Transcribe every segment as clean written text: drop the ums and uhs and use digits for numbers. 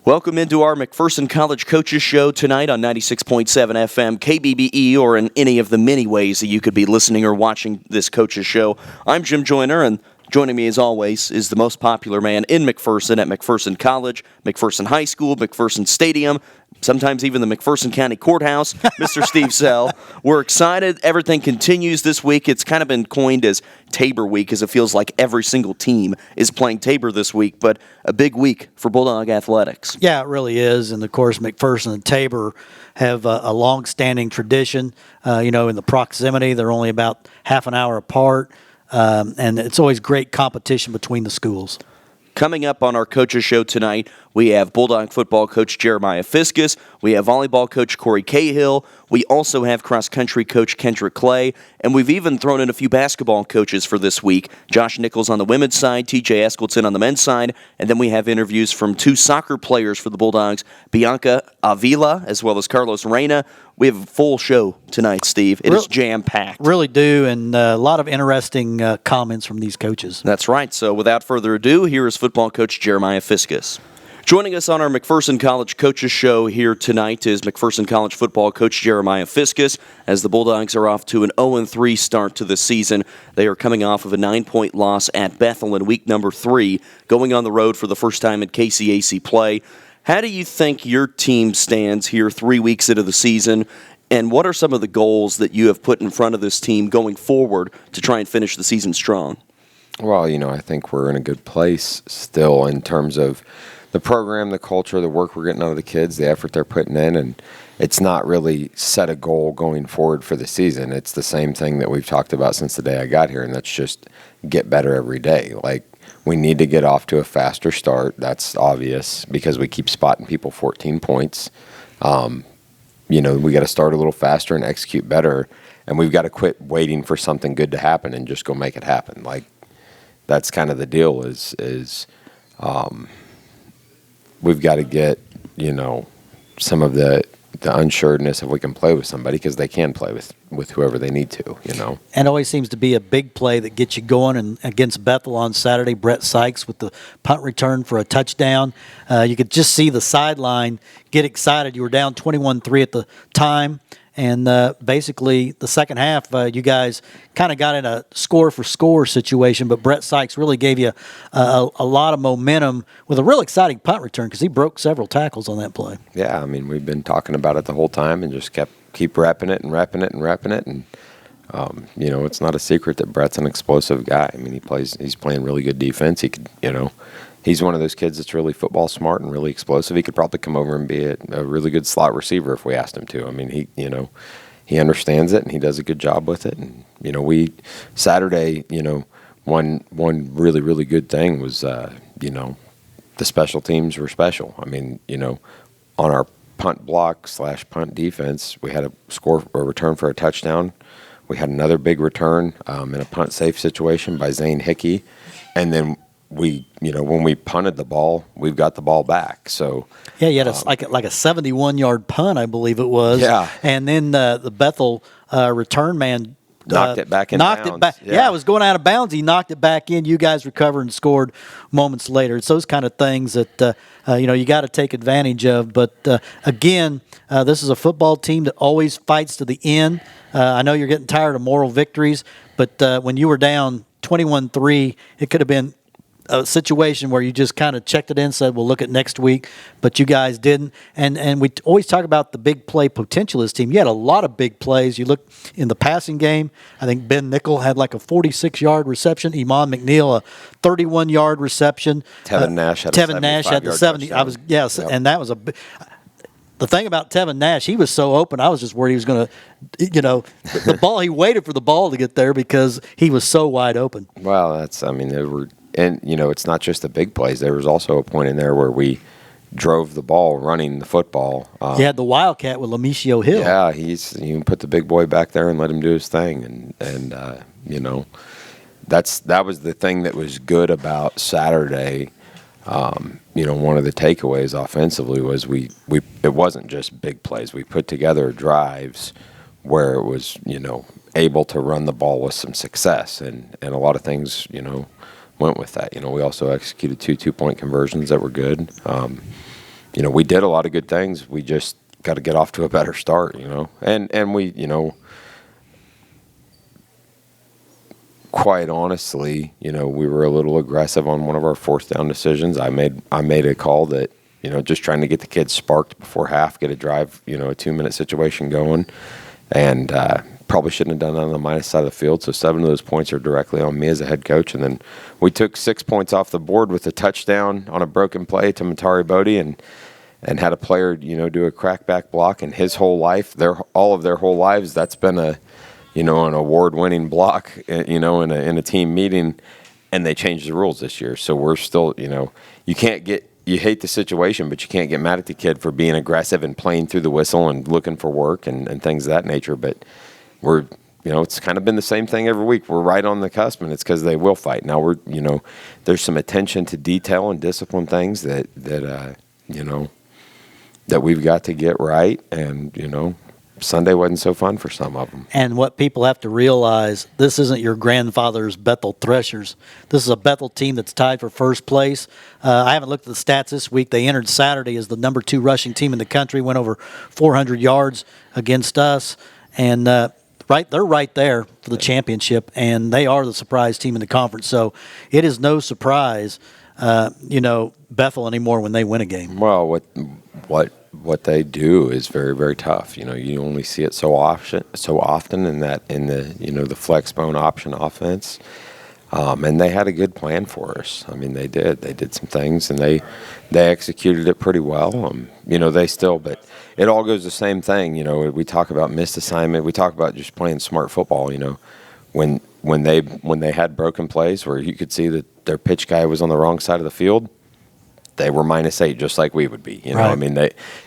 Welcome into our McPherson College Coaches Show tonight on 96.7 FM, KBBE, or in any of the many ways that you could be listening or watching this Coaches Show. I'm Jim Joyner, and joining me as always is the most popular man in McPherson at McPherson College, McPherson High School, McPherson Stadium, sometimes even the McPherson County Courthouse, Mr. Steve Sell. We're excited. Everything continues this week. It's kind of been coined as Tabor Week, as it feels like every single team is playing Tabor this week, but a big week for Bulldog Athletics. Yeah, it really is. And, of course, McPherson and Tabor have a long-standing tradition, in the proximity. They're only about half an hour apart, and it's always great competition between the schools. Coming up on our Coaches Show tonight, we have Bulldog football coach Jeremiah Fiskus. We have volleyball coach Corey Cahill. We also have cross-country coach Kendrick Clay. And we've even thrown in a few basketball coaches for this week. Josh Nichols on the women's side, TJ Eskleton on the men's side. And then we have interviews from two soccer players for the Bulldogs, Bianca Avila as well as Carlos Reyna. We have a full show tonight, Steve. It is jam-packed. Really do, and a lot of interesting comments from these coaches. That's right. So without further ado, here is football coach Jeremiah Fiskus. Joining us on our McPherson College Coaches Show here tonight is McPherson College football coach Jeremiah Fiskus. As the Bulldogs are off to an 0-3 start to the season, they are coming off of a 9-point loss at Bethel in week number 3, going on the road for the first time in KCAC play. How do you think your team stands here 3 weeks into the season, and what are some of the goals that you have put in front of this team going forward to try and finish the season strong? Well, I think we're in a good place still in terms of the program, the culture, the work we're getting out of the kids, the effort they're putting in, and it's not really set a goal going forward for the season. It's the same thing that we've talked about since the day I got here, and that's just get better every day. Like, we need to get off to a faster start. That's obvious because we keep spotting people 14 points. We got to start a little faster and execute better, and we've got to quit waiting for something good to happen and just go make it happen. Like, that's kind of the deal is we've got to get, some of the unsureness if we can play with somebody, because they can play with whoever they need to, And it always seems to be a big play that gets you going. And against Bethel on Saturday, Brett Sykes with the punt return for a touchdown. You could just see the sideline get excited. You were down 21-3 at the time. And basically, the second half, you guys kind of got in a score-for-score situation, but Brett Sykes really gave you a lot of momentum with a real exciting punt return because he broke several tackles on that play. Yeah, we've been talking about it the whole time and just keep repping it and repping it and repping it. And, it's not a secret that Brett's an explosive guy. He's playing really good defense. He could, he's one of those kids that's really football smart and really explosive. He could probably come over and be a really good slot receiver if we asked him to. He understands it and he does a good job with it. And Saturday, one really, really good thing was the special teams were special. On our punt block / punt defense, we had a return for a touchdown. We had another big return in a punt safe situation by Zane Hickey, and then we, when we punted the ball, we've got the ball back. So yeah, you had like a 71-yard punt, I believe it was. Yeah, and then the Bethel return man knocked it back in knocked bounds. It back. Yeah, it was going out of bounds. He knocked it back in. You guys recovered and scored moments later. It's those kind of things that you got to take advantage of. But again, this is a football team that always fights to the end. I know you're getting tired of moral victories, but when you were down 21-3, it could have been a situation where you just kind of checked it in and said, we'll look at next week, but you guys didn't. And we always talk about the big play potential of this team. You had a lot of big plays. You look in the passing game, I think Ben Nickel had like a 46-yard reception. Iman McNeil, a 31-yard reception. Tevin Nash had the 70. Touchdown. And that was a big. The thing about Tevin Nash, he was so open, I was just worried he was going to, the ball, he waited for the ball to get there because he was so wide open. Well, it's not just the big plays. There was also a point in there where we drove the ball, running the football. You had the Wildcat with Lamicio Hill. Yeah, you put the big boy back there and let him do his thing. And that was the thing that was good about Saturday. One of the takeaways offensively was it wasn't just big plays. We put together drives where it was, able to run the ball with some success, and a lot of things, went with that. We also executed two 2-point conversions that were good. we did a lot of good things. We just got to get off to a better start, and we, quite honestly, we were a little aggressive on one of our fourth down decisions. I made a call that, just trying to get the kids sparked before half, get a drive, a 2-minute situation going, and probably shouldn't have done that on the minus side of the field. So 7 of those points are directly on me as a head coach. And then we took 6 points off the board with a touchdown on a broken play to Matari Bodie, and had a player, do a crackback block. And his whole life, all of their whole lives, that's been an award-winning block, in a team meeting, and they changed the rules this year. So we're still, you hate the situation, but you can't get mad at the kid for being aggressive and playing through the whistle and looking for work and things of that nature. But we're, it's kind of been the same thing every week. We're right on the cusp, and it's because they will fight. Now we're, there's some attention to detail and discipline things that we've got to get right, and, Sunday wasn't so fun for some of them. And what people have to realize, this isn't your grandfather's Bethel Threshers. This is a Bethel team that's tied for first place. I haven't looked at the stats this week. They entered Saturday as the number 2 rushing team in the country, went over 400 yards against us. And they're right there for the championship, and they are the surprise team in the conference. So it is no surprise, Bethel anymore when they win a game. Well, what they do is very, very tough. You only see it so often in the flex bone option offense. And they had a good plan for us. I mean, they did some things, and they executed it pretty well. But it all goes the same thing. We talk about missed assignment. We talk about just playing smart football. When they had broken plays where you could see that their pitch guy was on the wrong side of the field, they were -8 just like we would be. Right. I mean,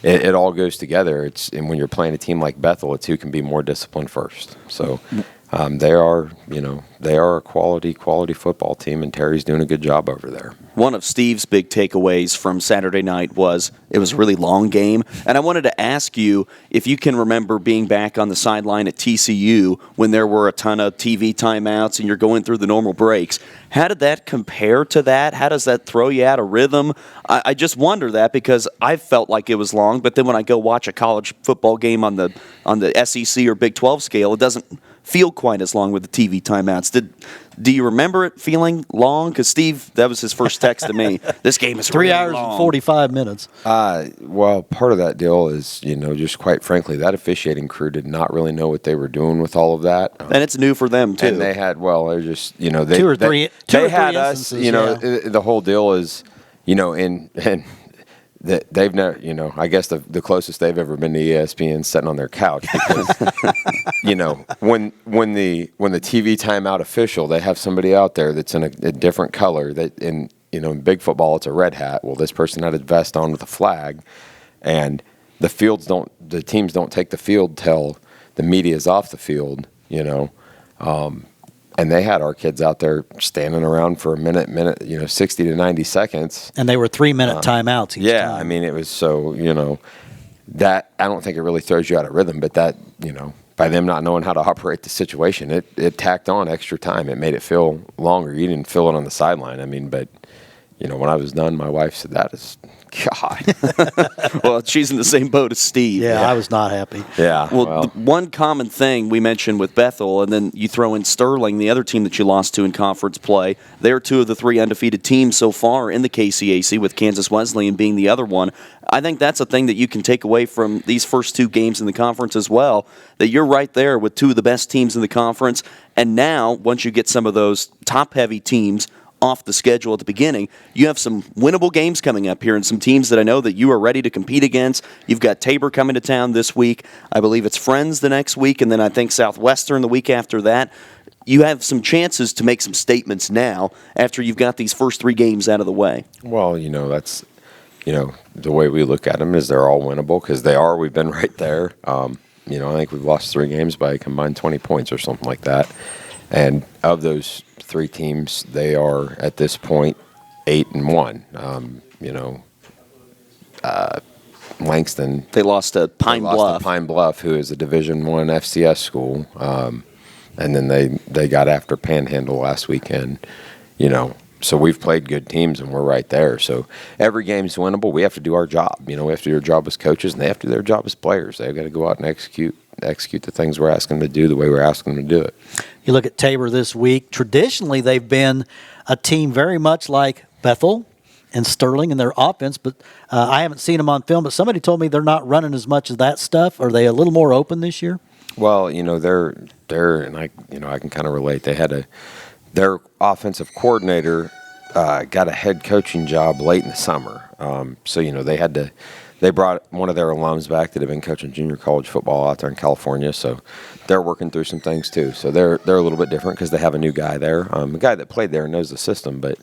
it all goes together. And when you're playing a team like Bethel, it's who can be more disciplined first. So they are a quality football team, and Terry's doing a good job over there. One of Steve's big takeaways from Saturday night was it was a really long game. And I wanted to ask you if you can remember being back on the sideline at TCU when there were a ton of TV timeouts and you're going through the normal breaks. How did that compare to that? How does that throw you out of rhythm? I just wonder that because I felt like it was long, but then when I go watch a college football game on the SEC or Big 12 scale, it doesn't feel quite as long with the TV timeouts. Do you remember it feeling long? Because Steve, that was his first text to me. This game is 3 really hours long. and 45 minutes. Well, part of that deal is, just quite frankly, that officiating crew did not really know what they were doing with all of that. And it's new for them, too. And they had, they're just, they Two or three us, instances, the whole deal is, and that they've never, I guess the closest they've ever been to ESPN sitting on their couch because, when the TV timeout official, they have somebody out there that's in a different color that in big football, it's a red hat. Well, this person had a vest on with a flag, and the teams don't take the field till the media's off the field, and they had our kids out there standing around for a minute, 60 to 90 seconds. And they were 3-minute timeouts each time. I mean, it was so, that I don't think it really throws you out of rhythm, but that, by them not knowing how to operate the situation, it tacked on extra time. It made it feel longer. You didn't feel it on the sideline. I mean, but, when I was done, my wife said, that is, God. Well, she's in the same boat as Steve. Yeah, I was not happy. Yeah. Well, the one common thing we mentioned with Bethel, and then you throw in Sterling, the other team that you lost to in conference play. They're 2 of the 3 undefeated teams so far in the KCAC, with Kansas Wesleyan being the other one. I think that's a thing that you can take away from these first 2 games in the conference as well, that you're right there with 2 of the best teams in the conference. And now, once you get some of those top-heavy teams off the schedule at the beginning, you have some winnable games coming up here and some teams that I know that you are ready to compete against. You've got Tabor coming to town this week. I believe it's Friends the next week, and then I think Southwestern the week after that. You have some chances to make some statements now after you've got these first 3 games out of the way. Well, that's, the way we look at them is they're all winnable because they are. We've been right there. I think we've lost 3 games by a combined 20 points or something like that. And of those 3 teams, they are at this point 8-1. Langston. They lost to Pine Bluff. Who is a Division I FCS school, and then they got after Panhandle last weekend. So we've played good teams, and we're right there. So every game's winnable. We have to do our job. We have to do our job as coaches, and they have to do their job as players. They've got to go out and execute the things we're asking them to do the way we're asking them to do it. You look at Tabor this week. Traditionally, they've been a team very much like Bethel and Sterling in their offense, but I haven't seen them on film. But somebody told me they're not running as much of that stuff. Are they a little more open this year? Well, they're and I can kind of relate. They had their offensive coordinator got a head coaching job late in the summer. So they brought one of their alums back that had been coaching junior college football out there in California. So they're working through some things too. So they're a little bit different because they have a new guy there, a guy that played there and knows the system. But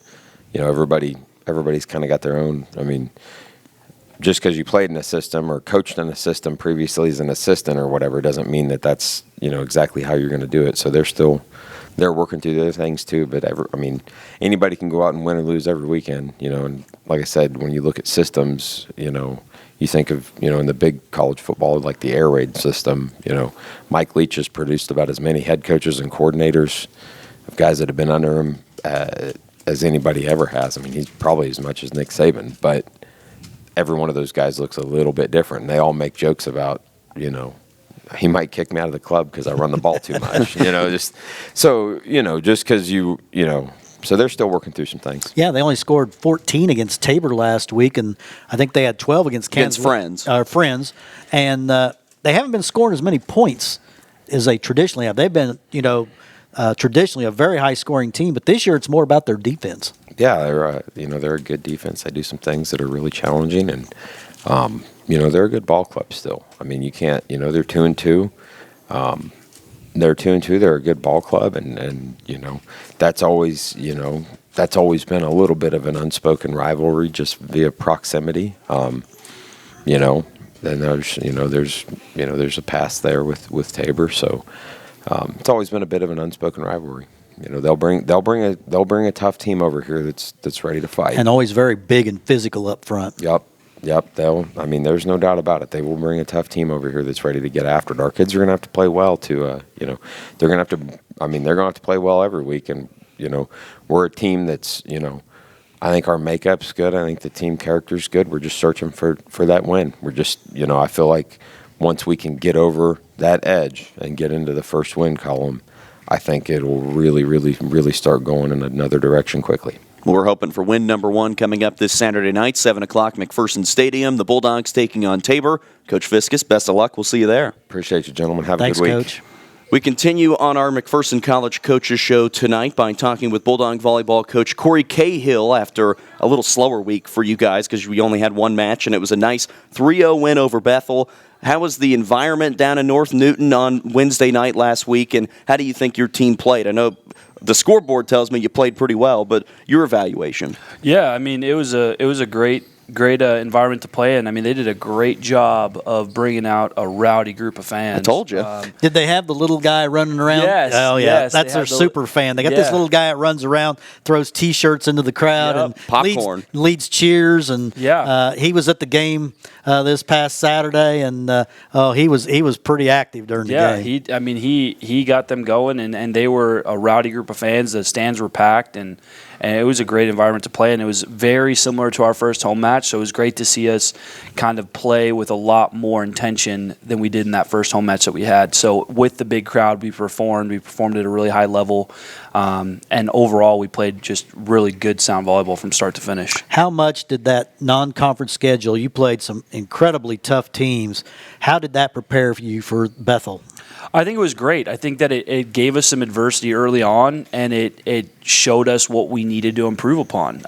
everybody's kind of got their own. I mean, just because you played in a system or coached in a system previously as an assistant or whatever doesn't mean that that's exactly how you're going to do it. So they're working through those things too. But anybody can go out and win or lose every weekend. And like I said, when you look at systems, you think of in the big college football like the air raid system. Mike Leach has produced about as many head coaches and coordinators of guys that have been under him as anybody ever has. I mean, he's probably as much as Nick Saban, but every one of those guys looks a little bit different. And they all make jokes about, he might kick me out of the club because I run the ball too much. Just because so they're still working through some things. Yeah, they only scored 14 against Tabor last week, and I think they had 12 against Kansas. Friends. Friends. And they haven't been scoring as many points as they traditionally have. They've been, traditionally a very high-scoring team, but this year it's more about their defense. Yeah, they're a good defense. They do some things that are really challenging, and they're a good ball club still. I mean, you can't. They're 2-2. They're 2-2. They're a good ball club, and that's always been a little bit of an unspoken rivalry just via proximity. Then there's a past there with Tabor, so it's always been a bit of an unspoken rivalry. They'll bring a tough team over here that's ready to fight, and always very big and physical up front. Yep. There's no doubt about it. They will bring a tough team over here that's ready to get after it. Our kids are going to have to play well they're going to have to. They're going to have to play well every week, and we're a team that's I think our makeup's good. I think the team character's good. We're just searching for that win. We're just I feel like once we can get over that edge and get into the first win column, I think it will really, really, really start going in another direction quickly. We're hoping for win number 1 coming up this Saturday night, 7 o'clock, McPherson Stadium. The Bulldogs taking on Tabor. Coach Fiskus, best of luck. We'll see you there. Appreciate you, gentlemen. Have a Thanks, good week. Coach. We continue on our McPherson College Coaches Show tonight by talking with Bulldog volleyball coach Corey Cahill after a little slower week for you guys because we only had one match, and it was a nice 3-0 win over Bethel. How was the environment down in North Newton on Wednesday night last week, and how do you think your team played? I know the scoreboard tells me you played pretty well, but your evaluation? Yeah, it was a great environment to play in. They did a great job of bringing out a rowdy group of fans. I told you. Did they have the little guy running around? Yes. Oh, yeah. Yes, That's their super fan. They got this little guy that runs around, throws T-shirts into the crowd, and popcorn. Leads cheers. And Yeah. he was at the game this past Saturday, and he was pretty active during the game. Yeah, he got them going, and they were a rowdy group of fans. The stands were packed, and it was a great environment to play in. It was very similar to our first home match, so it was great to see us kind of play with a lot more intention than we did in that first home match that we had. So with the big crowd, we performed at a really high level, and overall we played just really good sound volleyball from start to finish. How much did that non-conference schedule, you played some incredibly tough teams, how did that prepare you for Bethel? I think it was great. I think that it gave us some adversity early on, and it showed us what we needed to improve upon.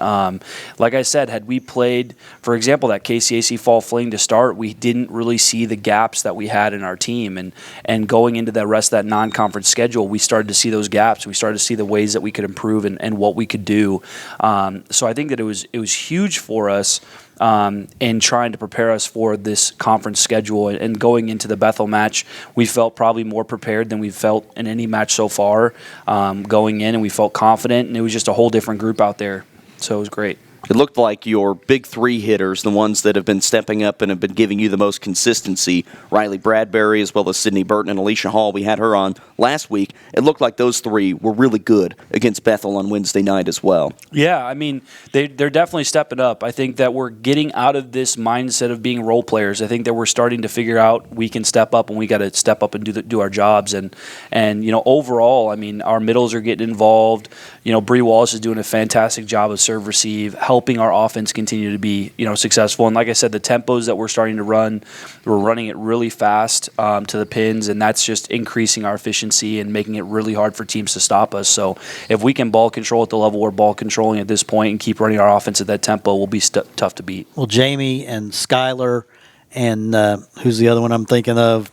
Like I said, had we played, for example, that KCAC Fall Fling to start, we didn't really see the gaps that we had in our team. And going into the rest of that non-conference schedule, we started to see those gaps. We started to see the ways that we could improve and what we could do. So I think that it was huge for us in trying to prepare us for this conference schedule. And going into the Bethel match, we felt probably more prepared than we've felt in any match so far going in, and we felt confident, and it was just a whole different group out there. So it was great. It looked like your big three hitters, the ones that have been stepping up and have been giving you the most consistency, Riley Bradbury as well as Sydney Burton and Alicia Hall, we had her on last week. It looked like those three were really good against Bethel on Wednesday night as well. Yeah, I mean, they're definitely stepping up. I think that we're getting out of this mindset of being role players. I think that we're starting to figure out we can step up and we got to step up and do our jobs. And overall, I mean, our middles are getting involved. Bree Wallace is doing a fantastic job of serve receive, helping our offense continue to be successful. And like I said, the tempos that we're starting to run, we're running it really fast to the pins, and that's just increasing our efficiency and making it really hard for teams to stop us. So if we can ball control at the level we're ball controlling at this point and keep running our offense at that tempo, we'll be tough to beat. Well, Jamie and Skylar and who's the other one I'm thinking of?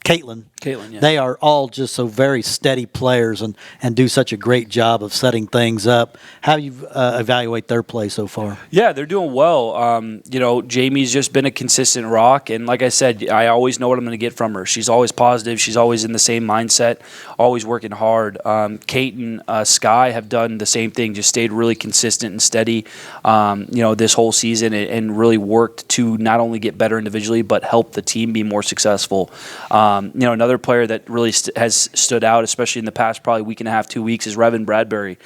Caitlin, yeah. They are all just so very steady players and do such a great job of setting things up. How do you evaluate their play so far? Yeah, they're doing well. Jamie's just been a consistent rock, and like I said, I always know what I'm going to get from her. She's always positive. She's always in the same mindset, always working hard. Kate and Sky have done the same thing, just stayed really consistent and steady, this whole season, and really worked to not only get better individually, but help the team be more successful. Another player that really has stood out, especially in the past probably week and a half, 2 weeks, is Revan Bradbury.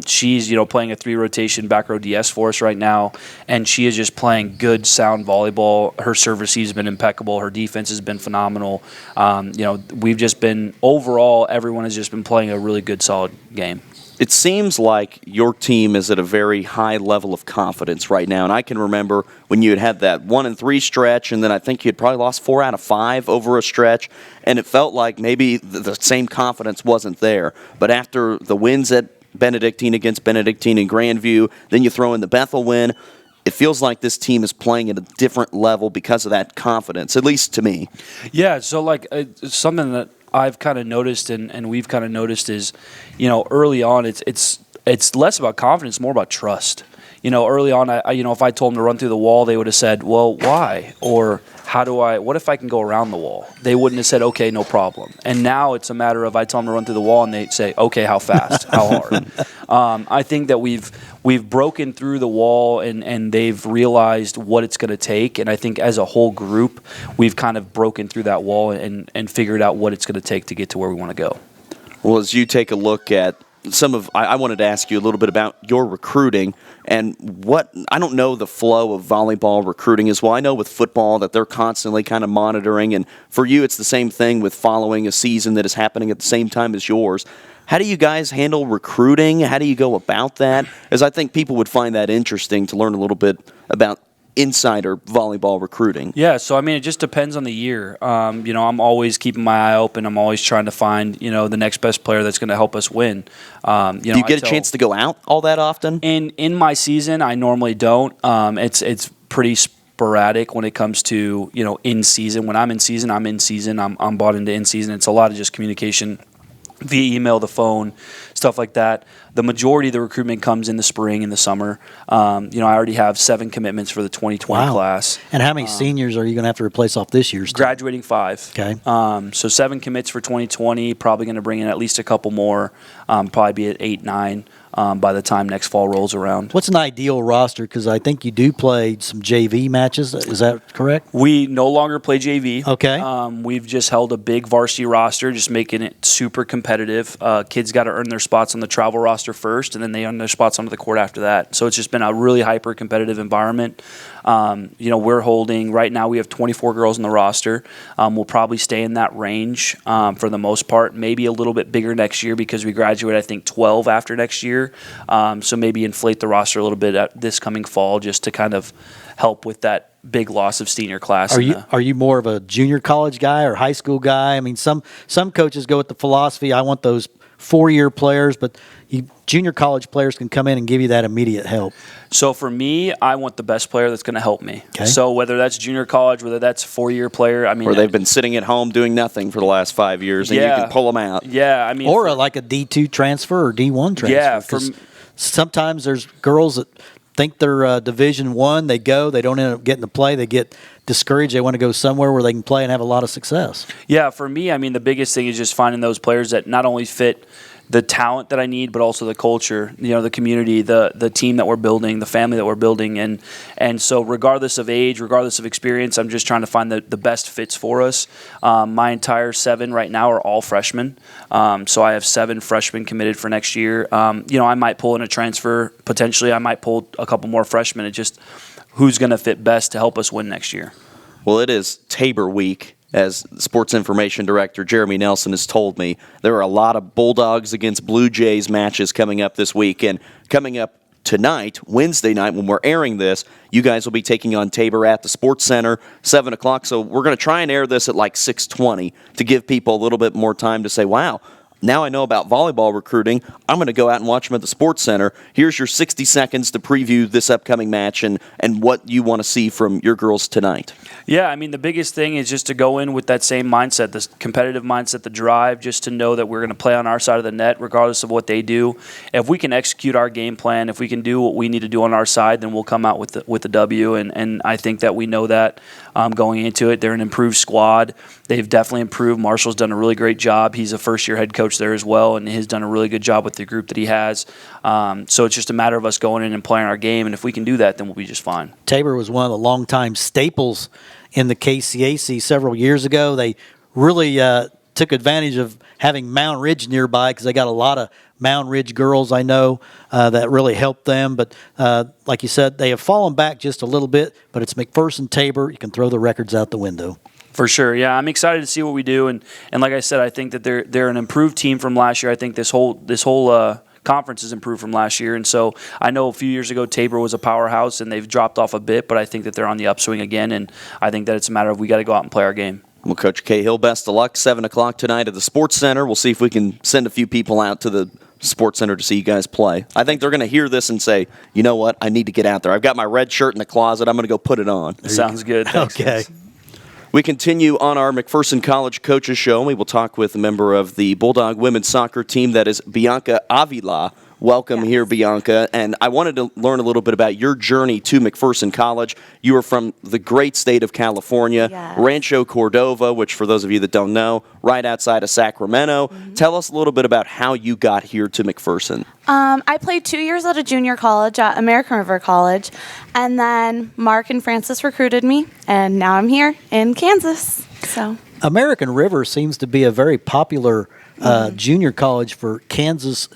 She's playing a 3-rotation back row DS for us right now, and she is just playing good, sound volleyball. Her serve receive has been impeccable. Her defense has been phenomenal. We've just been overall, everyone has just been playing a really good, solid game. It seems like your team is at a very high level of confidence right now. And I can remember when you had that 1-3 stretch, and then I think you had probably lost 4 out of 5 over a stretch, and it felt like maybe the same confidence wasn't there. But after the wins at Benedictine against Benedictine and Grandview, then you throw in the Bethel win, it feels like this team is playing at a different level because of that confidence, at least to me. Yeah, so something that I've kind of noticed and we've kind of noticed is, early on it's less about confidence, more about trust. Early on, if I told them to run through the wall, they would have said, well, why? Or what if I can go around the wall? They wouldn't have said, okay, no problem. And now it's a matter of I tell them to run through the wall and they say, okay, how fast, how hard? I think that we've broken through the wall and they've realized what it's going to take. And I think as a whole group, we've kind of broken through that wall and figured out what it's going to take to get to where we want to go. Well, as you take a look at I wanted to ask you a little bit about your recruiting and I don't know the flow of volleyball recruiting as well. I know with football that they're constantly kind of monitoring, and for you it's the same thing with following a season that is happening at the same time as yours. How do you guys handle recruiting? How do you go about that? As I think people would find that interesting to learn a little bit about insider volleyball recruiting. Yeah, so it just depends on the year. I'm always keeping my eye open. I'm always trying to find the next best player that's going to help us win. Do you get a chance to go out all that often? In my season, I normally don't. It's pretty sporadic when it comes to in season. When I'm in season, I'm in season. I'm bought into in season. It's a lot of just communication via email, the phone, stuff like that. The majority of the recruitment comes in the spring and the summer. I already have 7 commitments for the 2020 class. And how many seniors are you going to have to replace off this year's team? Graduating 5. Okay. So 7 commits for 2020, probably going to bring in at least a couple more, probably be at 8, 9 by the time next fall rolls around. What's an ideal roster? Because I think you do play some JV matches. Is that correct? We no longer play JV. Okay. We've just held a big varsity roster, just making it super competitive. Kids got to earn their spots on the travel roster first, and then they earn their spots onto the court after that. So it's just been a really hyper-competitive environment. We're holding, right now we have 24 girls on the roster. We'll probably stay in that range for the most part, maybe a little bit bigger next year because we graduate, I think, 12 after next year. So maybe inflate the roster a little bit at this coming fall just to kind of help with that big loss of senior class. Are you more of a junior college guy or high school guy? I mean, some coaches go with the philosophy, I want those 4-year players, but junior college players can come in and give you that immediate help. So for me, I want the best player that's going to help me. Okay. So whether that's junior college, whether that's a 4-year player, or they've been sitting at home doing nothing for the last 5 years, and you can pull them out. Yeah, or like a D2 transfer or D1 transfer. Yeah, sometimes there's girls that think they're Division I. They don't end up getting to play. They get discouraged. They want to go somewhere where they can play and have a lot of success. Yeah, for me, the biggest thing is just finding those players that not only fit the talent that I need, but also the culture, the community, the team that we're building, the family that we're building. And so regardless of age, regardless of experience, I'm just trying to find the best fits for us. My entire 7 right now are all freshmen. So I have 7 freshmen committed for next year. I might pull in a transfer. Potentially, I might pull a couple more freshmen. It just who's going to fit best to help us win next year. Well, it is Tabor week, as Sports Information Director Jeremy Nelson has told me. There are a lot of Bulldogs against Blue Jays matches coming up this week, and coming up tonight, Wednesday night, when we're airing this, you guys will be taking on Tabor at the Sports Center, 7 o'clock. So we're going to try and air this at like 6:20 to give people a little bit more time to say, wow, now I know about volleyball recruiting. I'm going to go out and watch them at the Sports Center. Here's your 60 seconds to preview this upcoming match and what you want to see from your girls tonight. Yeah, I mean, the biggest thing is just to go in with that same mindset, this competitive mindset, the drive, just to know that we're going to play on our side of the net regardless of what they do. If we can execute our game plan, if we can do what we need to do on our side, then we'll come out with the W, and I think that we know that going into it. They're an improved squad. They've definitely improved. Marshall's done a really great job. He's a first-year head coach there as well, and he's done a really good job with the group that he has. So it's just a matter of us going in and playing our game, and if we can do that, then we'll be just fine. Tabor was one of the longtime staples in the KCAC several years ago. They really took advantage of having Mound Ridge nearby because they got a lot of Mound Ridge girls I know that really helped them. But like you said, they have fallen back just a little bit, but it's McPherson Tabor. You can throw the records out the window. For sure, yeah. I'm excited to see what we do, and like I said, I think that they're an improved team from last year. I think this whole conference has improved from last year, and so I know a few years ago Tabor was a powerhouse, and they've dropped off a bit, but I think that they're on the upswing again, and I think that it's a matter of we got to go out and play our game. Well, Coach Cahill, best of luck. 7 o'clock tonight at the Sports Center. We'll see if we can send a few people out to the Sports Center to see you guys play. I think they're going to hear this and say, you know what, I need to get out there. I've got my red shirt in the closet. I'm going to go put it on. Sounds good. Thanks. Okay. We continue on our McPherson College Coaches Show, and we will talk with a member of the Bulldog women's soccer team, that is Bianca Avila. Welcome here, Bianca. And I wanted to learn a little bit about your journey to McPherson College. You are from the great state of California, Yes. Rancho Cordova, which for those of you that don't know, right outside of Sacramento. Tell us a little bit about how you got here to McPherson. I played 2 years at a junior college at American River College, and then Mark and Francis recruited me, and now I'm here in Kansas. So American River seems to be a very popular junior college for Kansas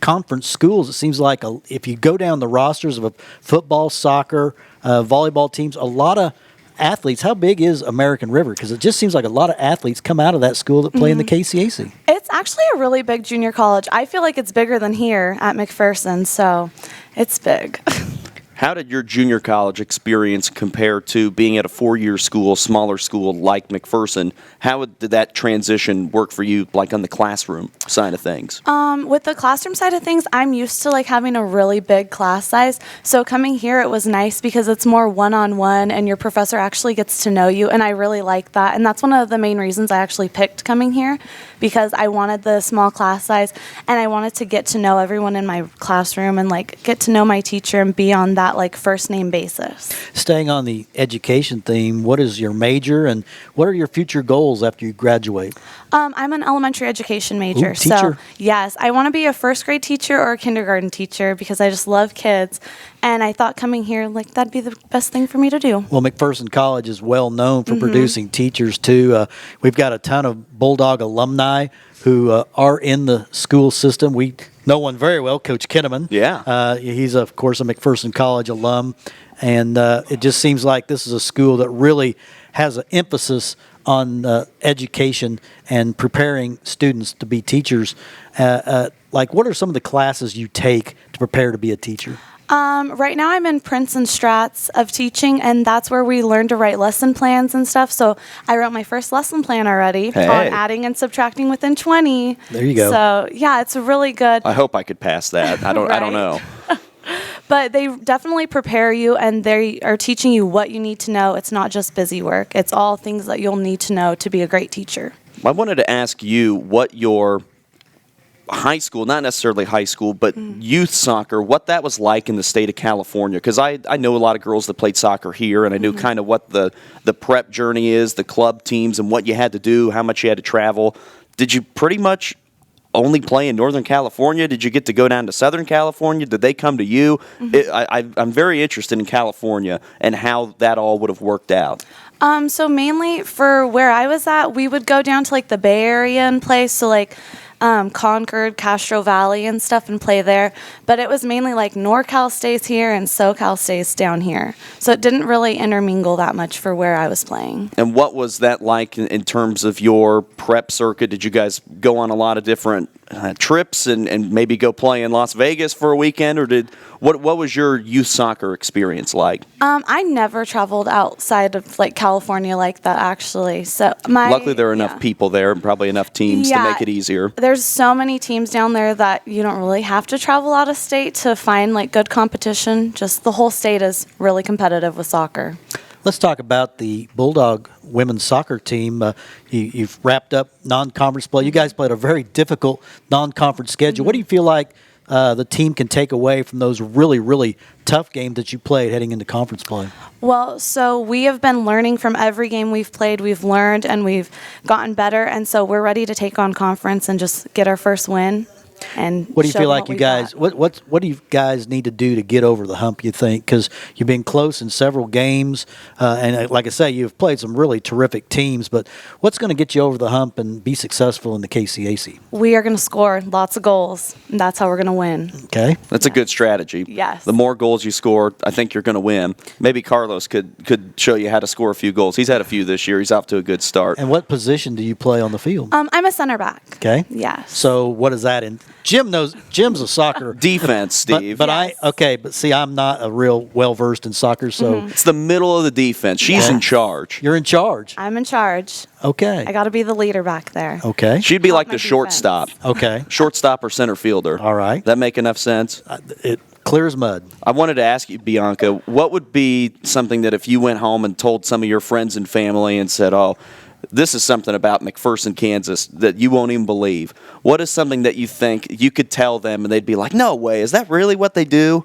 conference schools. It seems like if you go down the rosters of football, soccer, volleyball teams, a lot of athletes. How big is American River? Because it just seems like a lot of athletes come out of that school that play in the KCAC. it's actually a really big junior college. I feel like it's bigger than here at McPherson, so it's big. How did your junior college experience compare to being at a four-year school, smaller school like McPherson? How did that transition work for you, like on the classroom side of things? With the classroom side of things, I'm used to like having a really big class size. So coming here, it was nice because it's more one-on-one and your professor actually gets to know you, and I really like that. And that's one of the main reasons I actually picked coming here, because I wanted the small class size and I wanted to get to know everyone in my classroom and like get to know my teacher and be on that like first name basis. Staying on the education theme, what is your major and what are your future goals after you graduate? I'm an elementary education major. Ooh, teacher. So, yes, I want to be a first grade teacher or a kindergarten teacher because I just love kids. And I thought coming here, like, that'd be the best thing for me to do. Well, McPherson College is well known for producing teachers, too. We've got a ton of Bulldog alumni who are in the school system. We know one very well, Coach Kinnaman. Yeah. He's, of course, a McPherson College alum. And it just seems like this is a school that really has an emphasis on education and preparing students to be teachers. Like, what are some of the classes you take to prepare to be a teacher? Right now I'm in Prince and Strats of teaching, and that's where we learn to write lesson plans and stuff. So I wrote my first lesson plan already Hey. on adding and subtracting within 20. There you go. So, yeah, it's really good. I hope I could pass that. I don't Right. know. But they definitely prepare you, and they are teaching you what you need to know. It's not just busy work. It's all things that you'll need to know to be a great teacher. I wanted to ask you what your high school, not necessarily high school, but youth soccer, what that was like in the state of California. Because I know a lot of girls that played soccer here, and I knew kind of what the prep journey is, the club teams, and what you had to do, how much you had to travel. Did you pretty much only play in Northern California? Did you get to go down to Southern California? Did they come to you? I'm very interested in California and how that all would have worked out. So mainly for where I was at, we would go down to like the Bay Area and play. So like Concord, Castro Valley and stuff and play there. But it was mainly like NorCal stays here and SoCal stays down here. So it didn't really intermingle that much for where I was playing. And what was that like in terms of your prep circuit? Did you guys go on a lot of different trips and maybe go play in Las Vegas for a weekend? Or what was your youth soccer experience like? I never traveled outside of like California like that actually. So Luckily there are enough people there and probably enough teams to make it easier. There's so many teams down there that you don't really have to travel out of state to find like good competition. Just the whole state is really competitive with soccer. Let's talk about the Bulldog women's soccer team. You've wrapped up non-conference play. You guys played a very difficult non-conference schedule. What do you feel like the team can take away from those really, really tough games that you played heading into conference play? Well, so we have been learning from every game we've played. We've learned and we've gotten better, and so we're ready to take on conference and just get our first win. And what do you show feel them like what you we've guys? got. What do you guys need to do to get over the hump? You think because you've been close in several games, and like I say, you've played some really terrific teams. But what's going to get you over the hump and be successful in the KCAC? We are going to score lots of goals, and that's how we're going to win. Okay, That's a good strategy. Yes. The more goals you score, I think you're going to win. Maybe Carlos could show you how to score a few goals. He's had a few this year. He's off to a good start. and what position do you play on the field? I'm a center back. Okay, Yes. So what is that in? Jim's a soccer Defense, Steve. But Yes. but see, I'm not a real well versed in soccer, so It's the middle of the defense. She's in charge. you're in charge. I'm in charge. Okay, I got to be the leader back there. okay, She'd be Help like my the defense. shortstop. okay. Shortstop or center fielder. All right. That make enough sense? It clear as mud. I wanted to ask you, Bianca, what would be something that if you went home and told some of your friends and family and said, oh, this is something about McPherson, Kansas that you won't even believe. What is something that you think you could tell them and they'd be like, no way, is that really what they do?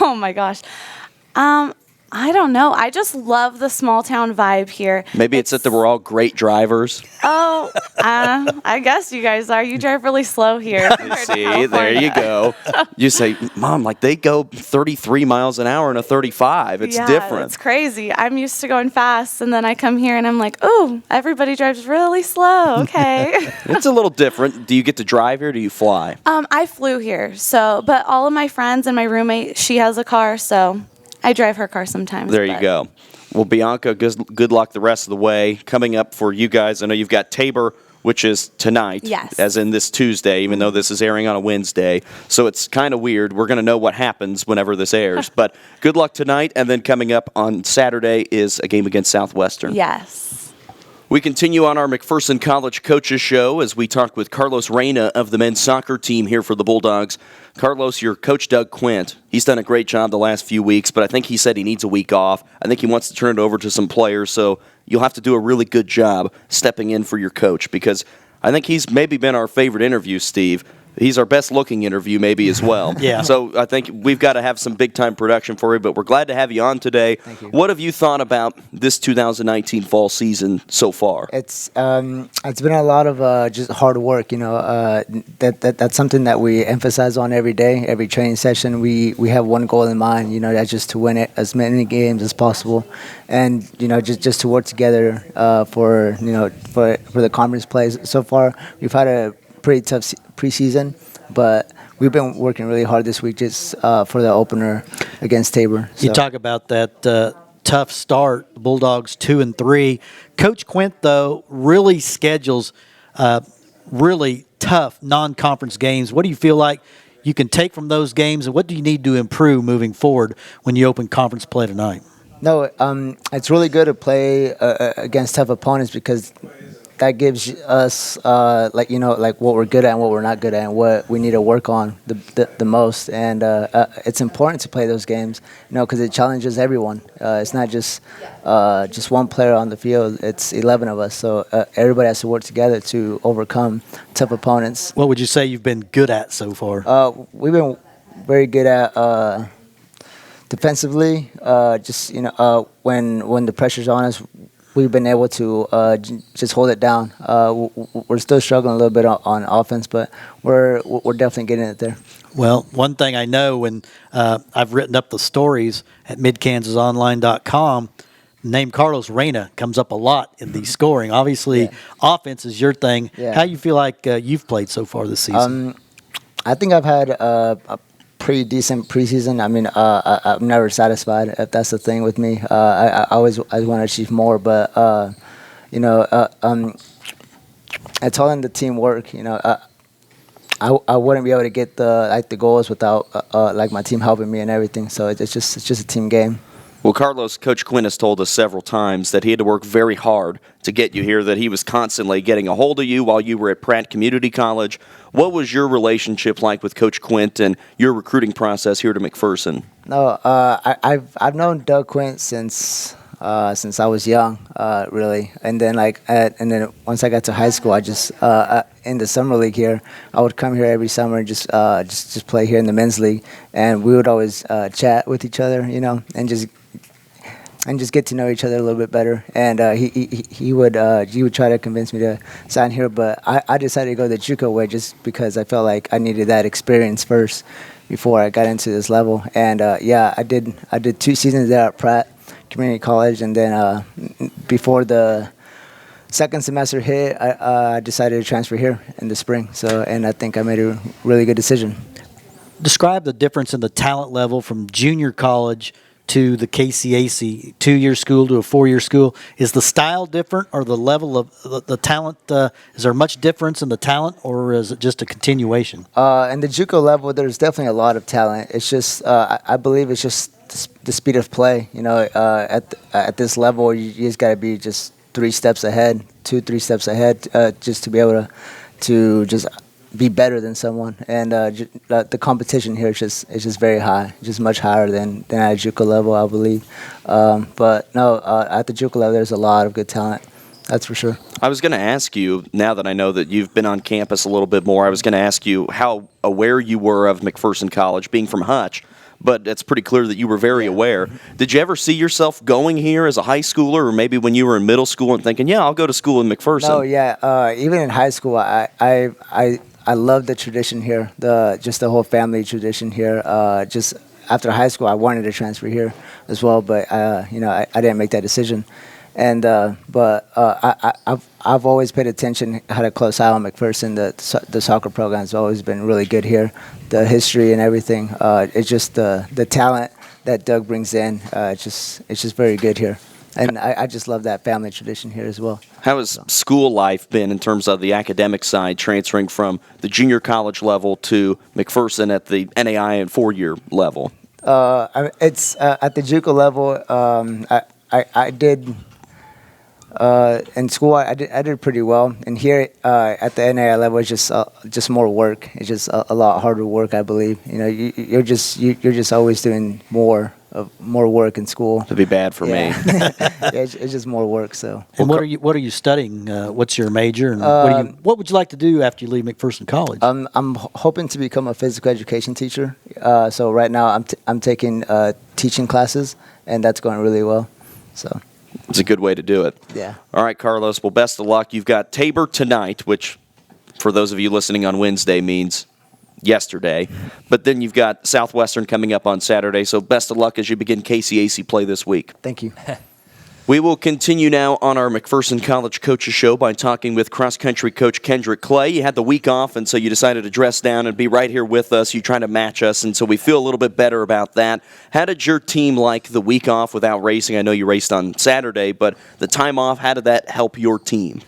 Oh my gosh. I don't know. I just love the small town vibe here. Maybe it's that we're all great drivers. Oh, I guess you guys are. You drive really slow here. compared to See, there California. you go. You say, Mom, like they go 33 miles an hour in a 35. It's Yeah, different. It's crazy. I'm used to going fast, and then I come here and I'm like, oh, everybody drives really slow. Okay. It's a little different. Do you get to drive here or do you fly? I flew here, but all of my friends and my roommate, she has a car, so I drive her car sometimes. There you but- go. Well, Bianca, good luck the rest of the way. Coming up for you guys, I know you've got Tabor, which is tonight, Yes. as in this Tuesday, even though this is airing on a Wednesday. So it's kind of weird. We're going to know what happens whenever this airs. But good luck tonight, and then coming up on Saturday is a game against Southwestern. Yes. We continue on our McPherson College Coaches Show as we talk with Carlos Reyna of the men's soccer team here for the Bulldogs. Carlos, your coach Doug Quint, he's done a great job the last few weeks, but I think he said he needs a week off. I think he wants to turn it over to some players, so you'll have to do a really good job stepping in for your coach because I think he's maybe been our favorite interview, Steve. He's our best-looking interview maybe as well. Yeah. So I think we've got to have some big-time production for you, but we're glad to have you on today. Thank you. What have you thought about this 2019 fall season so far? It's been a lot of just hard work, that's something that we emphasize on every day, every training session. We have one goal in mind, that's just to win it as many games as possible, and just to work together for the conference plays. So far, we've had a pretty tough preseason, but we've been working really hard this week just for the opener against Tabor. You So- talk about that tough start, the Bulldogs 2-3. Coach Quint, though, really schedules really tough non-conference games. What do you feel like you can take from those games, and what do you need to improve moving forward when you open conference play tonight? No, it's really good to play against tough opponents because that gives us like what we're good at and what we're not good at and what we need to work on the most. And it's important to play those games, because it challenges everyone. It's not just one player on the field. It's 11 of us, so everybody has to work together to overcome tough opponents. What would you say you've been good at so far? We've been very good at defensively. When the pressure's on us, we've been able to just hold it down. We're still struggling a little bit on offense, but we're definitely getting it there. Well, one thing I know when I've written up the stories at midkansasonline.com, the name Carlos Reyna comes up a lot in the scoring. Obviously, offense is your thing. Yeah. How you feel like you've played so far this season? I think I've had a pretty decent preseason. I mean, I'm never satisfied. If that's the thing with me, I always want to achieve more. But it's all in the teamwork. I wouldn't be able to get the goals without my team helping me and everything. So it's just a team game. Well, Carlos, Coach Quinn has told us several times that he had to work very hard to get you here, that he was constantly getting a hold of you while you were at Pratt Community College. What was your relationship like with Coach Quint and your recruiting process here to McPherson? No, I've known Doug Quint since I was young, really. And then once I got to high school, I just in the summer league here, I would come here every summer and just play here in the men's league, and we would always chat with each other, and just get to know each other a little bit better. And he would try to convince me to sign here, but I decided to go the JUCO way just because I felt like I needed that experience first before I got into this level. And I did 2 seasons there at Pratt Community College, and then before the second semester hit, I decided to transfer here in the spring. And I think I made a really good decision. Describe the difference in the talent level from junior college to the KCAC 2-year school to a 4-year school. Is the style different, or the level of the talent? Is there much difference in the talent, or is it just a continuation? In the JUCO level, there's definitely a lot of talent. It's just I believe it's just the speed of play. At this level, you just got to be just 3 steps ahead, 2-3 steps ahead, just to be able to just be better than someone. And the competition here is just very high, just much higher than at JUCO level, I believe. But no, at the JUCO level, there's a lot of good talent. That's for sure. I was going to ask you, now that I know that you've been on campus a little bit more, I was going to ask you how aware you were of McPherson College, being from Hutch, but it's pretty clear that you were very aware. Did you ever see yourself going here as a high schooler, or maybe when you were in middle school and thinking, yeah, I'll go to school in McPherson? No, yeah. Even in high school, I love the tradition here, just the whole family tradition here. Just after high school, I wanted to transfer here as well, but I didn't make that decision. And I've always paid attention, had a close eye on McPherson. The soccer program has always been really good here. The history and everything. It's just the talent that Doug brings in. It's just very good here. And I just love that family tradition here as well. How has school life been in terms of the academic side, transferring from the junior college level to McPherson at the NAI and 4-year level? It's at the JUCO level. I did in school. I did pretty well, and here at the NAI level, it's just more work. It's just a lot harder work, I believe. You're just always doing more work in school. That'd be bad for me. Yeah, it's just more work. So. And what are you studying? What's your major? And what would you like to do after you leave McPherson College? I'm hoping to become a physical education teacher. So right now I'm taking teaching classes, and that's going really well. So. It's a good way to do it. Yeah. All right, Carlos. Well, best of luck. You've got Tabor tonight, which for those of you listening on Wednesday means yesterday. But then you've got Southwestern coming up on Saturday. So best of luck as you begin KCAC play this week. Thank you. We will continue now on our McPherson College Coaches Show by talking with cross-country coach Kendrick Clay. You had the week off, and so you decided to dress down and be right here with us. You trying to match us, and so we feel a little bit better about that. How did your team like the week off without racing? I know you raced on Saturday, but the time off, how did that help your team?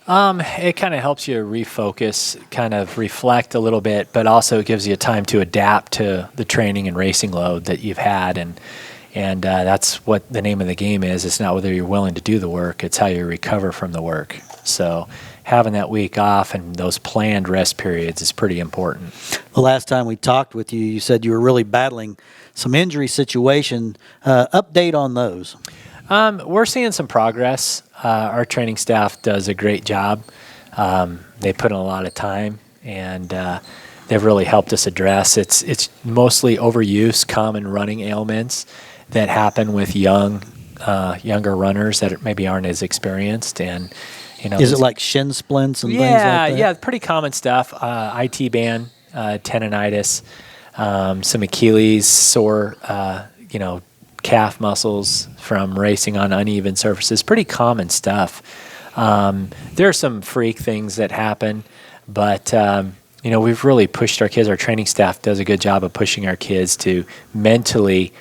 It kind of helps you refocus, kind of reflect a little bit, but also it gives you time to adapt to the training and racing load that you've had, and that's what the name of the game is. It's not whether you're willing to do the work, it's how you recover from the work. So having that week off and those planned rest periods is pretty important. The last time we talked with you, you said you were really battling some injury situation. Update on those. We're seeing some progress. Our training staff does a great job. They put in a lot of time, and they've really helped us address. It's mostly overuse, common running ailments that happen with young younger runners that maybe aren't as experienced, and Is it like shin splints and things like that? Yeah, pretty common stuff. IT band, tendonitis, some Achilles sore, calf muscles from racing on uneven surfaces. Pretty common stuff. There are some freak things that happen, but we've really pushed our kids. Our training staff does a good job of pushing our kids to mentally,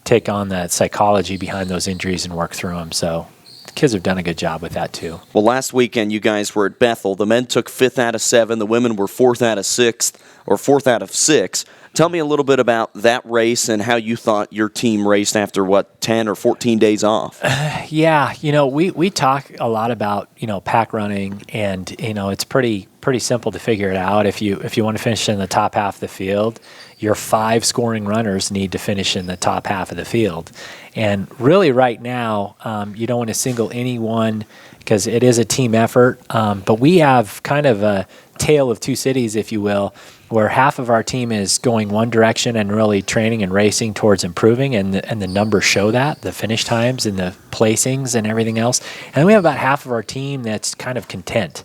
take on that psychology behind those injuries and work through them. So the kids have done a good job with that too. Well, last weekend you guys were at Bethel. The men took 5th out of 7. The women were 4th out of 6, or 4th out of 6. Tell me a little bit about that race and how you thought your team raced after, 10 or 14 days off? Yeah, we talk a lot about, pack running, and, it's pretty simple to figure it out. If you want to finish in the top half of the field, your 5 scoring runners need to finish in the top half of the field. And really right now, you don't want to single anyone because it is a team effort. But we have kind of a tale of two cities, if you will, where half of our team is going one direction and really training and racing towards improving, and the numbers show that, the finish times and the placings and everything else. And we have about half of our team that's kind of content,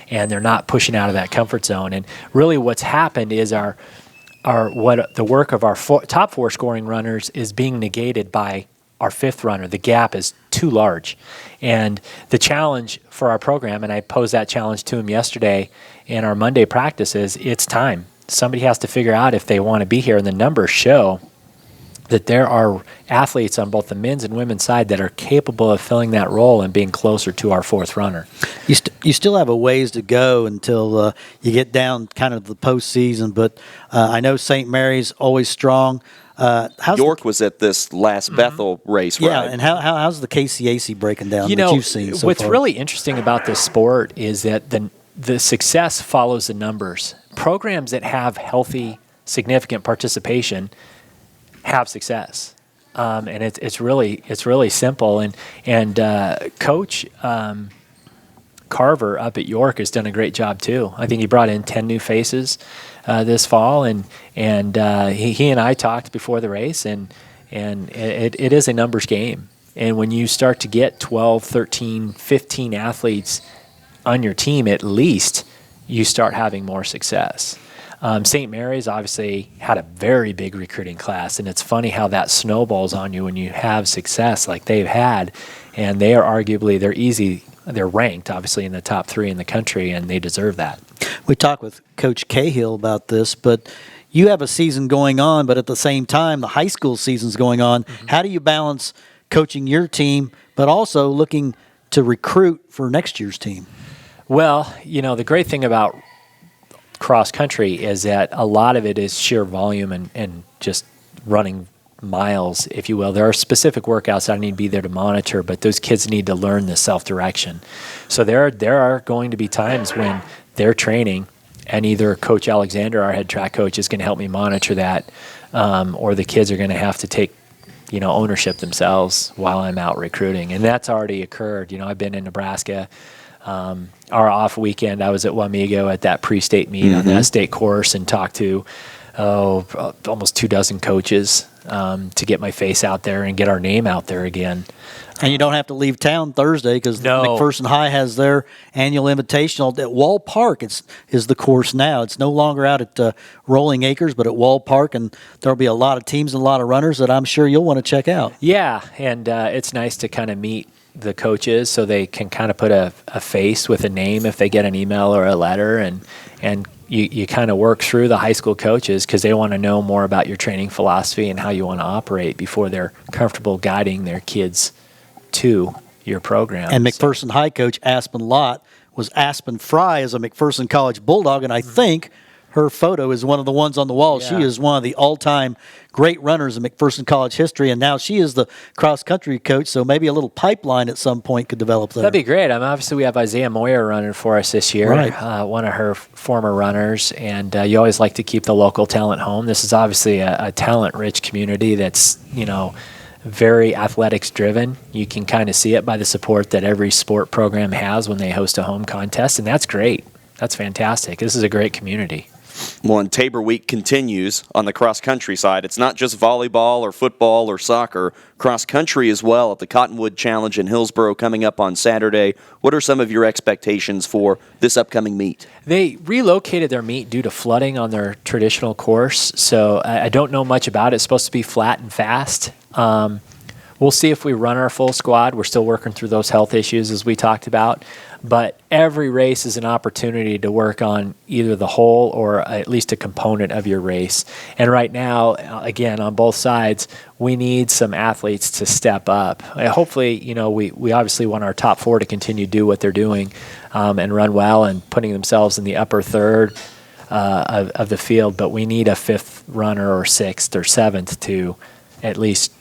and they're not pushing out of that comfort zone. And really what's happened is the work of our top 4 scoring runners is being negated by our 5th runner. The gap is too large. And the challenge for our program, and I posed that challenge to him yesterday in our Monday practices, it's time. Somebody has to figure out if they want to be here, and the numbers show that there are athletes on both the men's and women's side that are capable of filling that role and being closer to our 4th runner. You still have a ways to go until you get down kind of the postseason, but I know St. Mary's always strong. York was at this last Bethel race, yeah, right? and how's the KCAC breaking down that you've seen so what's far? really interesting about this sport is that the success follows the numbers. Programs that have healthy, significant participation have success, and it's really simple. And Coach Carver up at York has done a great job too. I think he brought in 10 new faces this fall, and he and I talked before the race, and it is a numbers game. And when you start to get 12, 13, 15 athletes on your team, at least you start having more success. St. Mary's obviously had a very big recruiting class, and it's funny how that snowballs on you when you have success like they've had, and they're ranked obviously in the top 3 in the country, and they deserve that. We talked with Coach Cahill about this, but you have a season going on, but at the same time, the high school season's going on. Mm-hmm. How do you balance coaching your team, but also looking to recruit for next year's team? Well, the great thing about cross country is that a lot of it is sheer volume and just running miles, if you will. There are specific workouts I need to be there to monitor, but those kids need to learn the self-direction. So there are going to be times when they're training, and either Coach Alexander, our head track coach, is going to help me monitor that, or the kids are going to have to take ownership themselves while I'm out recruiting. And that's already occurred. I've been in Nebraska. Our off weekend, I was at Wamego at that pre-state meet on that state course and talked to almost 24 coaches to get my face out there and get our name out there again. And you don't have to leave town Thursday because McPherson High has their annual invitational at Wall Park. Is the course now. It's no longer out at Rolling Acres, but at Wall Park, and there'll be a lot of teams and a lot of runners that I'm sure you'll want to check out. Yeah, and it's nice to kind of meet the coaches so they can kind of put a face with a name if they get an email or a letter, and you kind of work through the high school coaches because they want to know more about your training philosophy and how you want to operate before they're comfortable guiding their kids to your program. And McPherson High coach Aspen Lott was Aspen Fry as a McPherson College Bulldog, and I think her photo is one of the ones on the wall. Yeah. She is one of the all-time great runners in McPherson College history, and now she is the cross-country coach, so maybe a little pipeline at some point could develop there. That'd be great. Obviously, we have Isaiah Moyer running for us this year, right. One of her former runners, and you always like to keep the local talent home. This is obviously a talent-rich community that's, very athletics-driven. You can kind of see it by the support that every sport program has when they host a home contest, and that's great. That's fantastic. This is a great community. Well, and Tabor Week continues on the cross-country side. It's not just volleyball or football or soccer. Cross-country as well at the Cottonwood Challenge in Hillsboro coming up on Saturday. What are some of your expectations for this upcoming meet? They relocated their meet due to flooding on their traditional course, so I don't know much about it. It's supposed to be flat and fast. We'll see if we run our full squad. We're still working through those health issues as we talked about. But every race is an opportunity to work on either the whole or at least a component of your race. And right now, again, on both sides, we need some athletes to step up. Hopefully, we obviously want our top 4 to continue to do what they're doing and run well and putting themselves in the upper third of the field. But we need a 5th runner or 6th or 7th to at least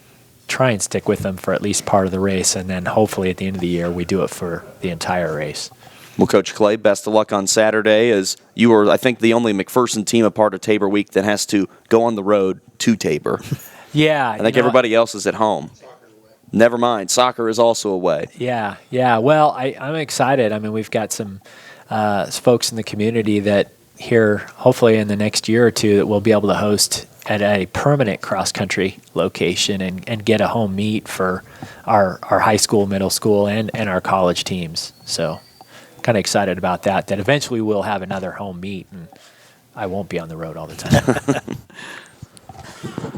try and stick with them for at least part of the race, and then hopefully at the end of the year we do it for the entire race. Well, Coach Clay, best of luck on Saturday, as you are, I think, the only McPherson team a part of Tabor Week that has to go on the road to Tabor. Yeah. I think everybody else is at home. Never mind, soccer is also away. Yeah. Well, I'm excited. I mean, we've got some folks in the community that here, hopefully in the next year or two, that we'll be able to host at a permanent cross-country location and get a home meet for our high school, middle school, and our college teams. So kind of excited about that eventually we'll have another home meet, and I won't be on the road all the time.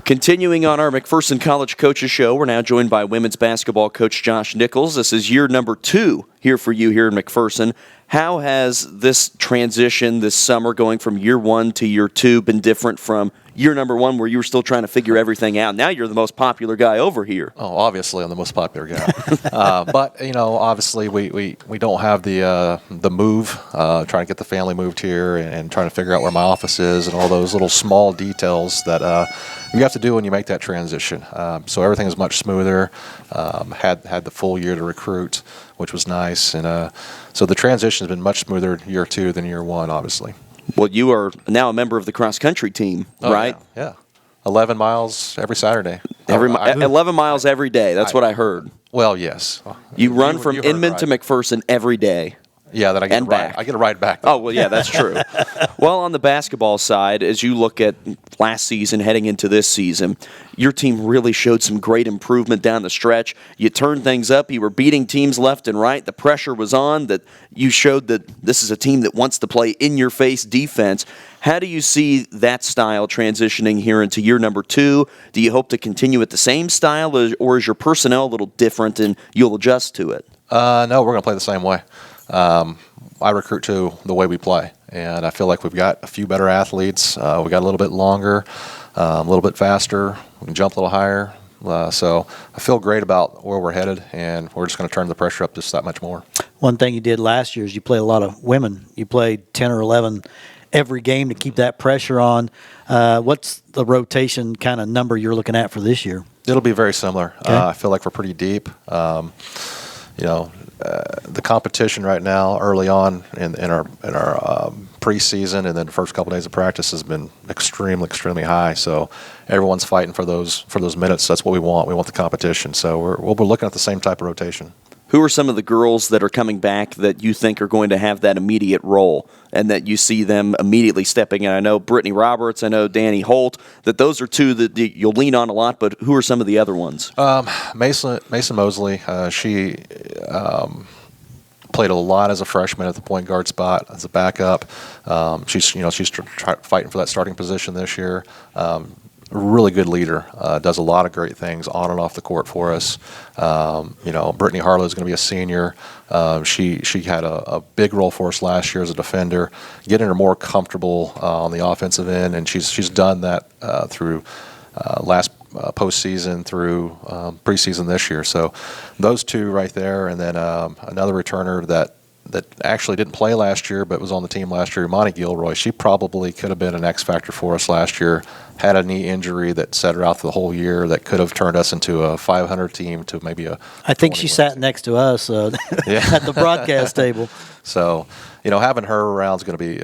Continuing on our McPherson College Coaches Show, we're now joined by women's basketball coach Josh Nichols. This is year number 2 here for you here in McPherson. How has this transition this summer going from year 1 to year 2 been different from year number 1 where you were still trying to figure everything out? Now you're the most popular guy over here. Oh, obviously I'm the most popular guy. But, obviously we don't have the move, trying to get the family moved here and trying to figure out where my office is and all those little small details that you have to do when you make that transition. So everything is much smoother. Had the full year to recruit, which was nice. And so the transition has been much smoother year 2 than year 1, obviously. Well, you are now a member of the cross-country team, right? Yeah. 11 miles every Saturday. 11 miles every day. That's what I heard. Well, yes. You run from Inman to McPherson every day. Yeah, then I get and a ride. back. I get a ride back. Oh, well, yeah, that's true. Well, on the basketball side, as you look at last season heading into this season, your team really showed some great improvement down the stretch. You turned things up. You were beating teams left and right. The pressure was on. That you showed that this is a team that wants to play in-your-face defense. How do you see that style transitioning here into year number 2? Do you hope to continue with the same style, or is your personnel a little different and you'll adjust to it? No, we're going to play the same way. I recruit to the way we play, and I feel like we've got a few better athletes. We got a little bit longer, a little bit faster. We can jump a little higher. So I feel great about where we're headed, and we're just going to turn the pressure up just that much more. One thing you did last year is you played a lot of women. You played 10 or 11 every game to keep that pressure on. What's the rotation kind of number you're looking at for this year? It'll be very similar. Okay. I feel like we're pretty deep. The competition right now, early on in our preseason, and then the first couple days of practice has been extremely high. So everyone's fighting for those minutes. That's what we want. We want the competition. So we'll be looking at the same type of rotation. Who are some of the girls that are coming back that you think are going to have that immediate role and that you see them immediately stepping in? I know Brittany Roberts, I know Danny Holt, that those are two that you'll lean on a lot, but who are some of the other ones? Mason Mosley, she played a lot as a freshman at the point guard spot as a backup. She's fighting for that starting position this year. Really good leader, does a lot of great things on and off the court for us. Brittany Harlow is going to be a senior. She had a big role for us last year as a defender, getting her more comfortable on the offensive end, and she's done that through last postseason through preseason this year. So those two right there, and then another returner that actually didn't play last year but was on the team last year, Monty Gilroy. She probably could have been an X factor for us last year. Had a knee injury that set her out for the whole year that could have turned us into a 500 team to maybe a I think she sat next to us at the broadcast table. So, having her around is going to be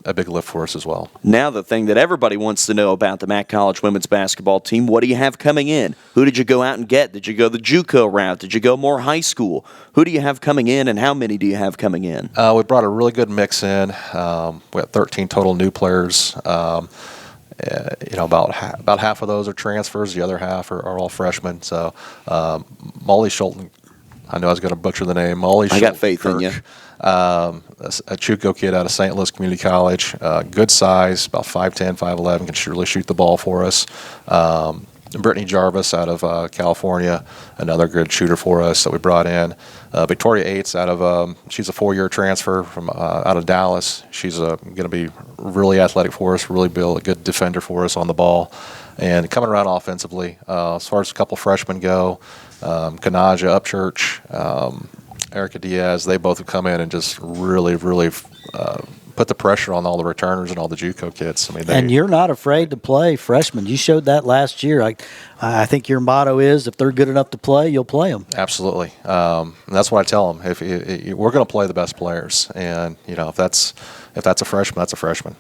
a big lift for us as well. Now the thing that everybody wants to know about the Mac College women's basketball team, what do you have coming in? Who did you go out and get? Did you go the JUCO route? Did you go more high school? Who do you have coming in, and how many do you have coming in? We brought a really good mix in. We got 13 total new players. About half of those are transfers. The other half are all freshmen. So Molly Schulten, I know I was going to butcher the name. Molly Schulten. I got faith in you. A JUCO kid out of St. Louis Community College. Good size, about 5'10", 5'11", can really shoot the ball for us. Brittany Jarvis out of California, another good shooter for us that we brought in. Victoria Aites she's a 4-year transfer from out of Dallas. She's going to be really athletic for us, really be a good defender for us on the ball. And coming around offensively, as far as a couple freshmen go, Kanaja Upchurch, Erica Diaz, they both have come in and just really put the pressure on all the returners and all the JUCO kids. And you're not afraid to play freshmen. You showed that last year. I think your motto is, if they're good enough to play, you'll play them. Absolutely. And that's what I tell them. If we're going to play the best players, and if that's a freshman, that's a freshman.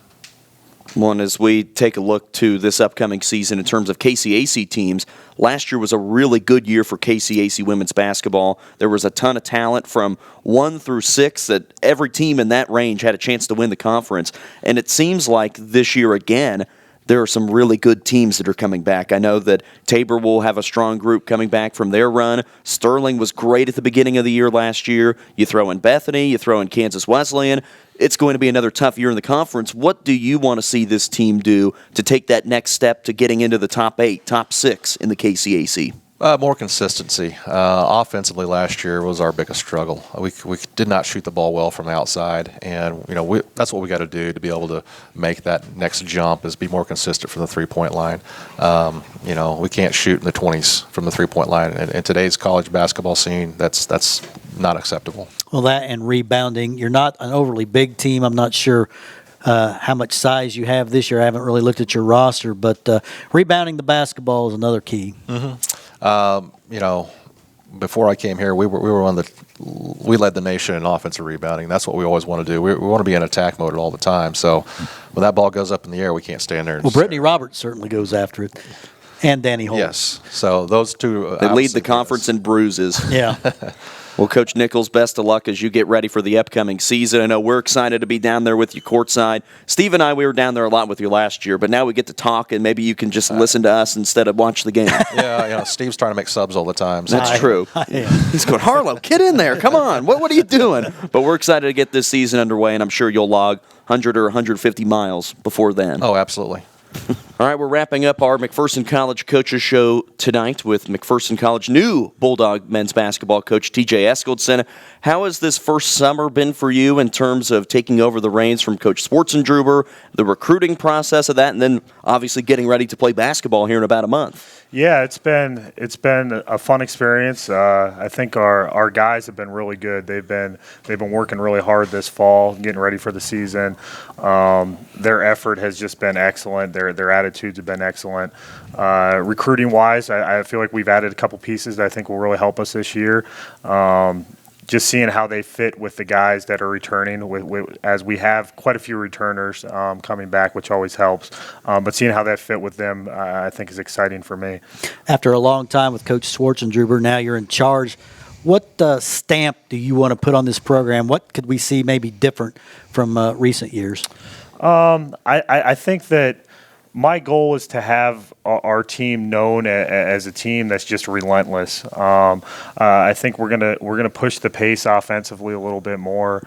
Well, and as we take a look to this upcoming season in terms of KCAC teams, last year was a really good year for KCAC women's basketball. There was a ton of talent from 1 through 6 that every team in that range had a chance to win the conference. And it seems like this year again, there are some really good teams that are coming back. I know that Tabor will have a strong group coming back from their run. Sterling was great at the beginning of the year last year. You throw in Bethany, you throw in Kansas Wesleyan. It's going to be another tough year in the conference. What do you want to see this team do to take that next step to getting into the top 8, top 6 in the KCAC? More consistency. Offensively, last year was our biggest struggle. We did not shoot the ball well from outside, and that's what we got to do to be able to make that next jump, is be more consistent from the 3-point line. We can't shoot in the 20s from the 3-point line. In today's college basketball scene, that's not acceptable. Well, that and rebounding. You're not an overly big team. I'm not sure how much size you have this year. I haven't really looked at your roster, but rebounding the basketball is another key. Mm-hmm. Before I came here, we led the nation in offensive rebounding. That's what we always want to do. We want to be in attack mode all the time. So when that ball goes up in the air, we can't stand there. Well, Brittany Roberts certainly goes after it, and Danny Holt. Yes. So those two. They lead the conference in bruises. Yeah. Well, Coach Nichols, best of luck as you get ready for the upcoming season. I know we're excited to be down there with you courtside. Steve and I, we were down there a lot with you last year, but now we get to talk, and maybe you can just listen to us instead of watch the game. Yeah, Steve's trying to make subs all the time. So. That's true. He's going, Harlow, get in there. Come on. What are you doing? But we're excited to get this season underway, and I'm sure you'll log 100 or 150 miles before then. Oh, absolutely. All right, we're wrapping up our McPherson College Coaches Show tonight with McPherson College new Bulldog men's basketball coach TJ Eskildsen. How has this first summer been for you in terms of taking over the reins from Coach Swartzendruber, the recruiting process of that, and then obviously getting ready to play basketball here in about a month? Yeah, it's been a fun experience. I think our guys have been really good. They've been working really hard this fall, getting ready for the season. Their effort has just been excellent. Their attitudes have been excellent. Recruiting wise, I feel like we've added a couple pieces that I think will really help us this year. Just seeing how they fit with the guys that are returning, as we have quite a few returners coming back, which always helps. But seeing how that fit with them, I think is exciting for me. After a long time with Coach Swartzendruber, now you're in charge. What stamp do you want to put on this program? What could we see maybe different from recent years? I think that my goal is to have our team known as a team that's just relentless. I think we're gonna push the pace offensively a little bit more.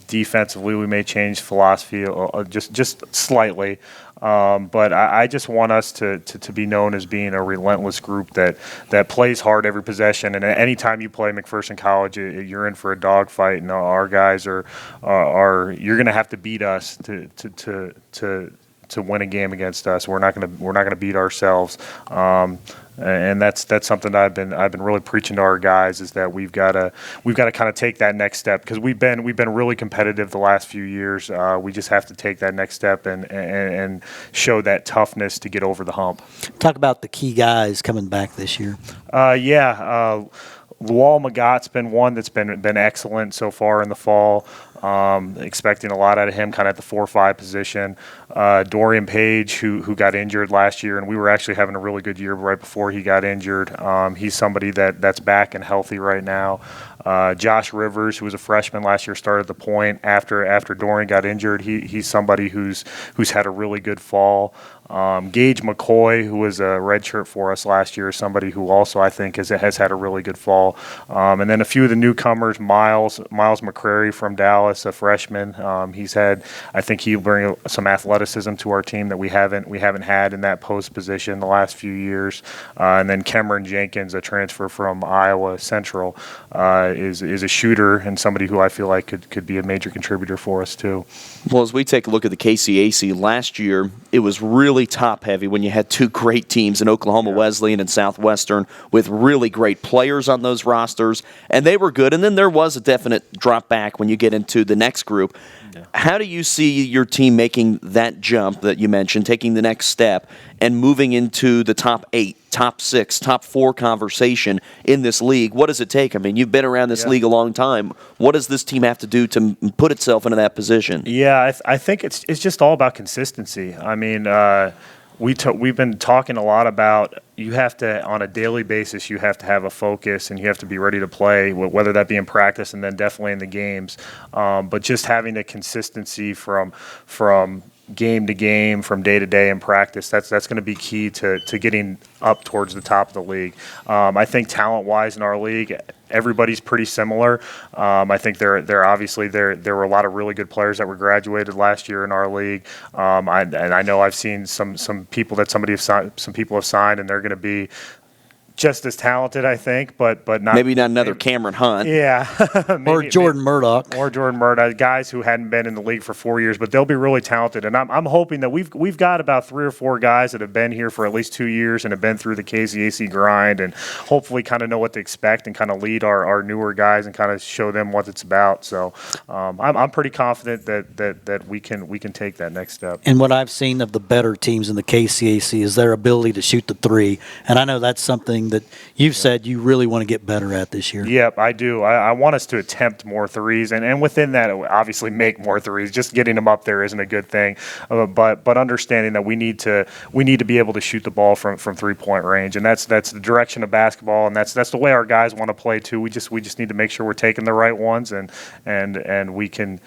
Defensively, we may change philosophy just slightly. But I just want us to be known as being a relentless group that plays hard every possession. And anytime you play McPherson College, you're in for a dogfight, and our guys are you're going to have to beat us to win a game against us. We're not gonna beat ourselves. And that's something that I've been really preaching to our guys, is that we've got to kind of take that next step, because we've been really competitive the last few years. We just have to take that next step and show that toughness to get over the hump. Talk about the key guys coming back this year. Lual Magat's been one that's been excellent so far in the fall. Expecting a lot out of him kind of at the 4-5 position. Dorian Page, who got injured last year, and we were actually having a really good year right before he got injured. He's somebody that's back and healthy right now. Josh Rivers, who was a freshman last year, started the point after Dorian got injured. He's somebody who's had a really good fall. Gage McCoy, who was a redshirt for us last year, is somebody who also I think has had a really good fall. And then a few of the newcomers, Miles McCrary from Dallas, a freshman. I think he'll bring some athleticism to our team that we haven't had in that post position the last few years. And then Cameron Jenkins, a transfer from Iowa Central, is a shooter and somebody who I feel like could be a major contributor for us too. Well, as we take a look at the KCAC last year, it was really top heavy when you had two great teams in Oklahoma Wesleyan and Southwestern with really great players on those rosters, and they were good. And then there was a definite drop back when you get into the next group. Yeah. How do you see your team making that jump that you mentioned, taking the next step and moving into the top 8, top 6, top 4 conversation in this league? What does it take? I mean, you've been around this league a long time. What does this team have to do to put itself into that position? Yeah, I think it's just all about consistency. I mean, we've been talking a lot about you have to, on a daily basis, you have to have a focus and you have to be ready to play, whether that be in practice and then definitely in the games. But just having the consistency from game to game, from day to day in practice, that's going to be key to getting up towards the top of the league. I think talent-wise in our league, everybody's pretty similar. I think there were a lot of really good players that were graduated last year in our league. I know I've seen some people that some people have signed, and they're going to be just as talented, I think, but not maybe not another Cameron Hunt. Yeah, or Jordan Murdoch. Or Jordan Murdoch, guys who hadn't been in the league for 4 years, but they'll be really talented. And I'm hoping that we've got about 3 or 4 guys that have been here for at least 2 years and have been through the KCAC grind, and hopefully kind of know what to expect and kind of lead our newer guys and kind of show them what it's about. So I'm pretty confident that we can take that next step. And what I've seen of the better teams in the KCAC is their ability to shoot the 3, and I know that's something that you've said you really want to get better at this year. Yep, I do. I want us to attempt more threes, and within that, obviously make more threes. Just getting them up there isn't a good thing, but understanding that we need to be able to shoot the ball from 3-point range, and that's the direction of basketball, and that's the way our guys want to play too. We just need to make sure we're taking the right ones, and we can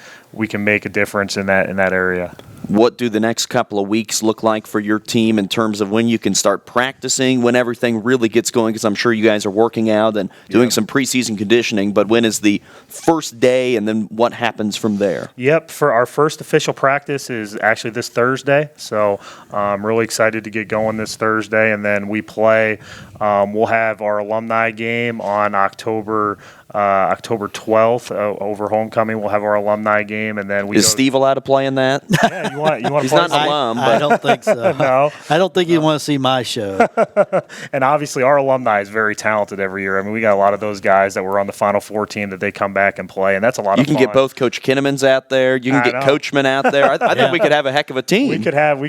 make a difference in that area. What do the next couple of weeks look like for your team in terms of when you can start practicing, when everything really gets going? Because I'm sure you guys are working out and doing some preseason conditioning, but when is the first day, and then what happens from there? Yep, for our first official practice is actually this Thursday, so I'm really excited to get going this Thursday, and then we play. We'll have our alumni game on October 12th over homecoming. We'll have our alumni game, and then is Steve allowed to play in that? Yeah, you want to He's play? not an alum, but I don't think so. No, I don't think you want to see my show. And obviously, our alumni is very talented every year. I mean, we got a lot of those guys that were on the Final Four team that they come back and play, and that's a lot of fun. You can get both Coach Kinnemans out there. You can get Coachman out there. I think we could have a heck of a team. We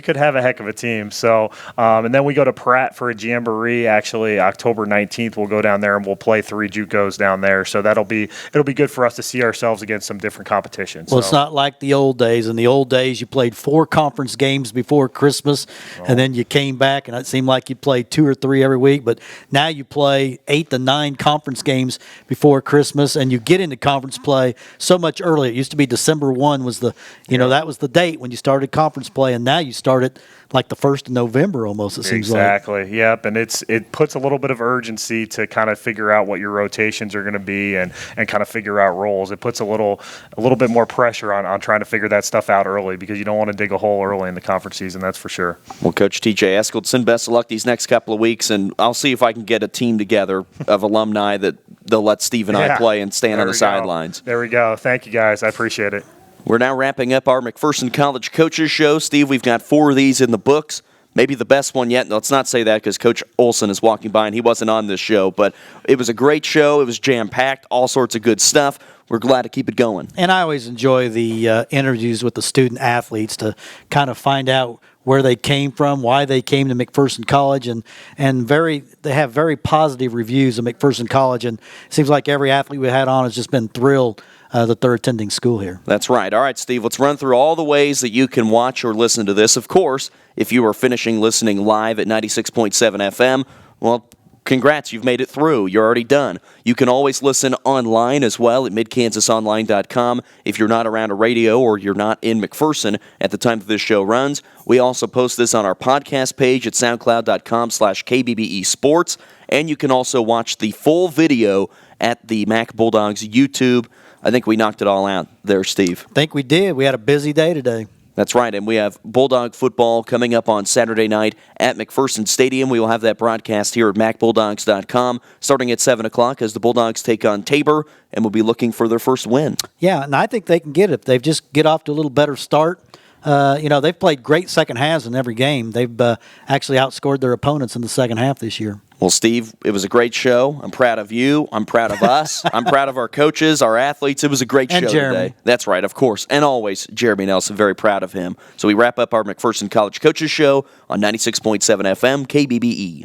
could have a heck of a team. So, and then we go to Pratt for a jamboree. Actually, October 19th, we'll go down there and we'll play 3 JUCOs down there. So it'll be good for us to see ourselves against some different competitions. Well, it's not like the old days. In the old days, you played 4 conference games before Christmas, and then you came back, and it seemed like you played 2 or 3 every week. But now you play 8 to 9 conference games before Christmas, and you get into conference play so much earlier. It used to be December 1 was that was the date when you started conference play, and now you start it like the 1st of November almost, it seems like. Exactly, yep. And it puts a little bit of urgency to kind of figure out what your rotations are going to be and kind of figure out roles. It puts a little bit more pressure on trying to figure that stuff out early, because you don't want to dig a hole early in the conference season, that's for sure. Well, Coach TJ Eskildson, best of luck these next couple of weeks, and I'll see if I can get a team together of alumni that they'll let Steve and I play and stand on the sidelines. There we go. Thank you, guys. I appreciate it. We're now wrapping up our McPherson College Coaches Show. Steve, we've got 4 of these in the books. Maybe the best one yet. Let's not say that because Coach Olson is walking by and he wasn't on this show. But it was a great show. It was jam-packed, all sorts of good stuff. We're glad to keep it going. And I always enjoy the interviews with the student athletes to kind of find out where they came from, why they came to McPherson College, and they have very positive reviews of McPherson College, and it seems like every athlete we had on has just been thrilled that they're attending school here. That's right. All right, Steve, let's run through all the ways that you can watch or listen to this. Of course, if you are finishing listening live at 96.7 FM, well, congrats, you've made it through. You're already done. You can always listen online as well at midkansasonline.com if you're not around a radio or you're not in McPherson at the time that this show runs. We also post this on our podcast page at soundcloud.com/KBBE Sports, and you can also watch the full video at the Mac Bulldogs YouTube. I think we knocked it all out there, Steve. I think we did. We had a busy day today. That's right, and we have Bulldog football coming up on Saturday night at McPherson Stadium. We will have that broadcast here at MacBulldogs.com starting at 7 o'clock as the Bulldogs take on Tabor, and will be looking for their first win. Yeah, and I think they can get it if they just get off to a little better start. They've played great second halves in every game. They've actually outscored their opponents in the second half this year. Well, Steve, it was a great show. I'm proud of you. I'm proud of us. I'm proud of our coaches, our athletes. It was a great show today. That's right, of course. And always, Jeremy Nelson, very proud of him. So we wrap up our McPherson College Coaches Show on 96.7 FM, KBBE.